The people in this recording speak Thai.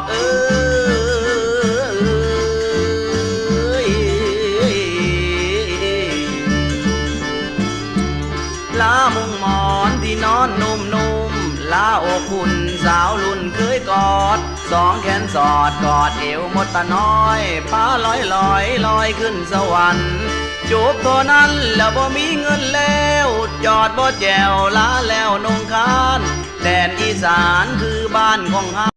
เอ้ยลามุงหมอนที่นอนนุ่มๆลาอกบุญสาวรุ่นเคยกอดสองแขนสอดกอดเอวหมดตาน้อยป้าลอยขึ้นสวรรค์จูบเท่านั้นแล้วบ่มีเงินแล้วจอดบ่แจวลาแล้วนงคานแดนอีสานคือบ้านของเฮา